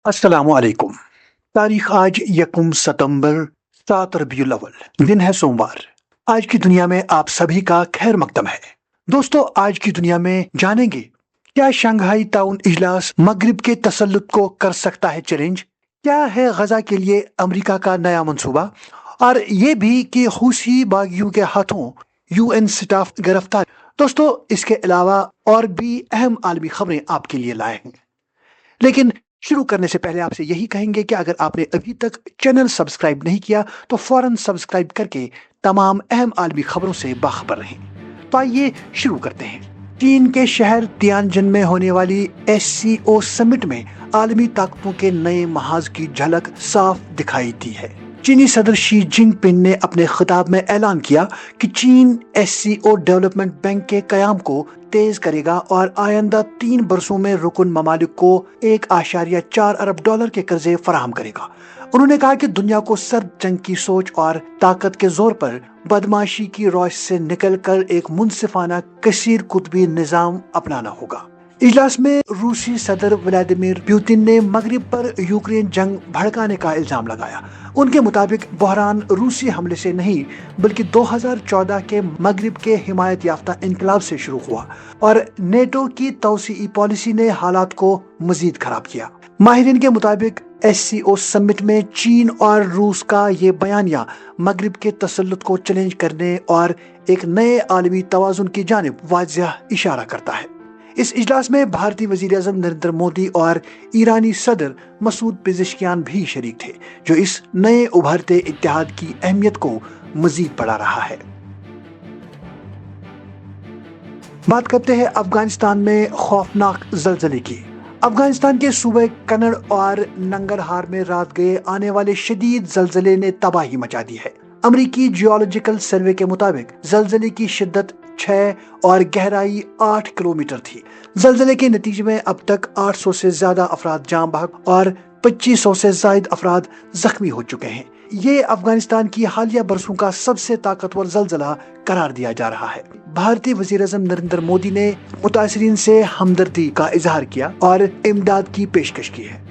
अस्सलाम वालेकुम। तारीख आज यकम सितंबर 7 रबीउल अव्वल, दिन है सोमवार। आज की दुनिया में आप सभी का खैर मकदम है। दोस्तों, आज की दुनिया में जानेंगे क्या शंघाई ताउन इजलास मगरिब के तसल्लुत को कर सकता है चैलेंज, क्या है गजा के लिए अमेरिका का नया मंसूबा, और ये भी कि हूसी बागियों के हाथों यूएन स्टाफ गिरफ्तार। दोस्तों, इसके अलावा और भी अहम आलमी खबरें आपके लिए लाए हैं, लेकिन शुरू करने से पहले आपसे यही कहेंगे कि अगर आपने अभी तक चैनल सब्सक्राइब नहीं किया तो फौरन सब्सक्राइब करके तमाम अहम आलमी खबरों से बाखबर रहें। तो आइए शुरू करते हैं। चीन के शहर तियानजिन में होने वाली SCO समिट में आलमी ताकतों के नए महाज की झलक साफ दिखाई दी है। चीनी सदर शी जिनपिंग ने अपने खिताब में ऐलान किया कि चीन SCO डेवलपमेंट बैंक के कयाम को तेज करेगा और आइंदा 3 बरसों में रुकन ममालिक को $1.4 अरब के कर्जे फराहम करेगा। उन्होंने कहा कि दुनिया को सर्द जंग की सोच और ताकत के जोर पर बदमाशी की रौश से निकलकर एक मुनसिफाना कसीर कुतबी निजाम अपनाना होगा। इजलास में रूसी सदर व्लादिमीर पुतिन ने मगरिब पर यूक्रेन जंग भड़काने का इल्जाम लगाया। उनके मुताबिक बहरान रूसी हमले से नहीं बल्कि 2014 के मगरिब के हिमायत याफ्ता इनकलाब से शुरू हुआ और नेटो की तौसीई पॉलिसी ने हालात को मजीद खराब किया। माहिरीन के मुताबिक SCO समिट में चीन और रूस का ये बयानिया मगरिब के तसल्लुत को चैलेंज करने और एक नए आलमी तवाजुन की जानिब वाज़ेह इशारा करता है। इस इजलास में भारतीय वजीर आज़म नरेंद्र मोदी और ईरानी सदर मसूद पेज़ेश्कियान भी शरीक थे, जो इस नए उभरते इत्तेहाद की अहमियत को मजीद बढ़ा रहा है। बात करते हैं अफगानिस्तान में खौफनाक जलजले की। अफगानिस्तान के सूबे कन्नड़ और नंगरहार में रात गए आने वाले शदीद जलजले ने तबाही मचा दी है। अमेरिकी जियोलॉजिकल सर्वे के मुताबिक जलजले की शिद्दत 6 और गहराई 8 किलोमीटर थी। जलजले के नतीजे में अब तक 800 से ज्यादा अफराद जान बहक और 2500 से ज्यादा अफराद जख्मी हो चुके हैं। ये अफगानिस्तान की हालिया बरसों का सबसे ताकतवर जलजला करार दिया जा रहा है। भारतीय वजीर आज़म नरेंद्र मोदी ने मुतासरीन से हमदर्दी का इजहार किया और इमदाद की पेशकश की है।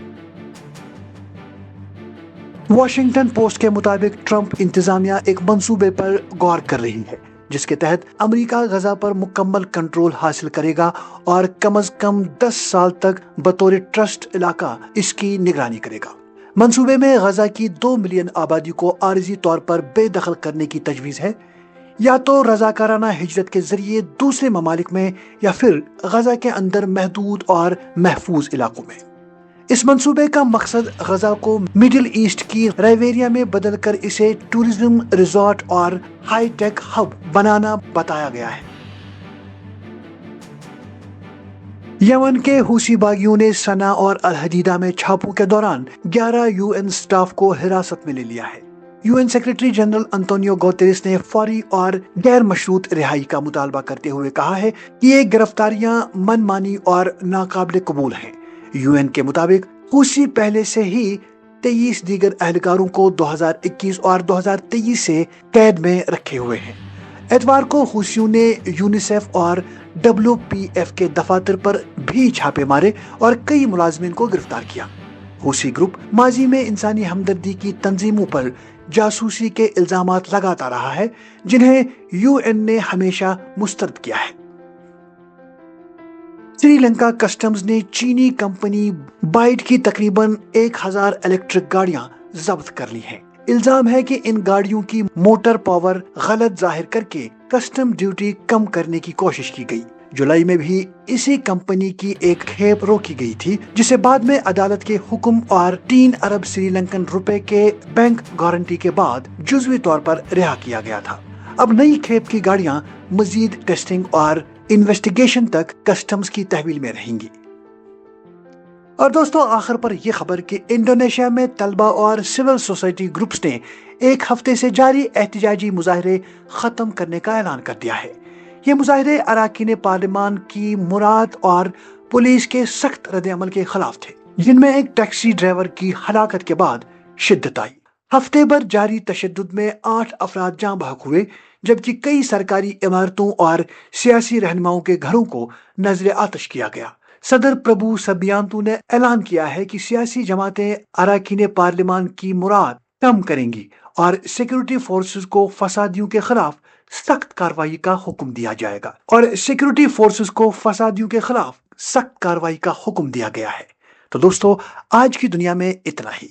वॉशिंगटन पोस्ट के मुताबिक ट्रंप इंतजामिया एक मंसूबे पर गौर कर रही है, जिसके तहत अमेरिका गजा पर मुकम्मल कंट्रोल हासिल करेगा और कम से कम 10 साल तक बतौर ट्रस्ट इलाका इसकी निगरानी करेगा। मंसूबे में गजा की 2 मिलियन आबादी को आर्जी तौर पर बेदखल करने की तजवीज़ है, या तो रजाकाराना हिजरत के जरिए दूसरे ममालिक में या फिर गजा के अंदर महदूद और महफूज इलाकों में। इस मंसूबे का मकसद गजा को मिडिल ईस्ट की राइवेरिया में बदलकर इसे टूरिज्म रिजॉर्ट और हाई टेक हब बनाना बताया गया है। यमन के हूसी बागियों ने सना और अल हदीदा में छापों के दौरान 11 UN स्टाफ को हिरासत में ले लिया है। UN secretary general Antonio Guterres ने फौरी और गैर मशरूत रिहाई का मुतालबा करते हुए कहा है कि ये गिरफ्तारियां मनमानी और नाकाबिल कबूल हैं। UN के मुताबिक हूसी पहले से ही 23 दीगर एहलकारों को 2021 और 2023 से कैद में रखे हुए हैं। एतवार को हूसियों ने यूनिसेफ और WPF के दफातर पर भी छापे मारे और कई मुलाजमीन को गिरफ्तार किया। हूसी ग्रुप माजी में इंसानी हमदर्दी की तंजीमों पर जासूसी के इल्जामात लगाता रहा है, जिन्हें UN ने हमेशा मुस्तरद किया है। श्रीलंका कस्टम्स ने चीनी कंपनी बाइट की तकरीबन 1000 इलेक्ट्रिक गाड़ियां जब्त कर ली हैं। इल्जाम है कि इन गाड़ियों की मोटर पावर गलत जाहिर करके कस्टम ड्यूटी कम करने की कोशिश की गई। जुलाई में भी इसी कंपनी की एक खेप रोकी गई थी, जिसे बाद में अदालत के हुक्म और 3 अरब श्रीलंकन रुपए के बैंक गारंटी के बाद जुज़वी तौर पर रिहा किया गया था। अब नई खेप की गाड़ियां मजीद टेस्टिंग और इन्वेस्टिगेशन तक कस्टम्स की तहवील में रहेंगी। और दोस्तों, आखिर पर यह खबर कि इंडोनेशिया में तलबा और सिविल सोसाइटी ग्रुप्स ने एक हफ्ते से जारी एहतजाजी मुजाहरे खत्म करने का ऐलान कर दिया है। ये मुजाहरे अरकान पार्लियामान की मुराद और पुलिस के सख्त रद्द-ए-अमल के खिलाफ थे, जिनमें एक टैक्सी ड्राइवर की हलाकत के बाद शिद्दत आई। हफ्ते भर जारी तशद्दुद में 8 अफराद जाँ बहक हुए, जबकि कई सरकारी इमारतों और सियासी रहनुमाओं के घरों को नजर आतश किया गया। صدر پربھو سبیانتو نے اعلان کیا ہے کہ سیاسی جماعتیں اراکین پارلیمان کی مراد کم کریں گی اور سیکورٹی فورسز کو فسادیوں کے خلاف سخت کارروائی کا حکم دیا جائے گا سخت کارروائی کا حکم دیا گیا ہے۔ تو دوستو، آج کی دنیا میں اتنا ہی۔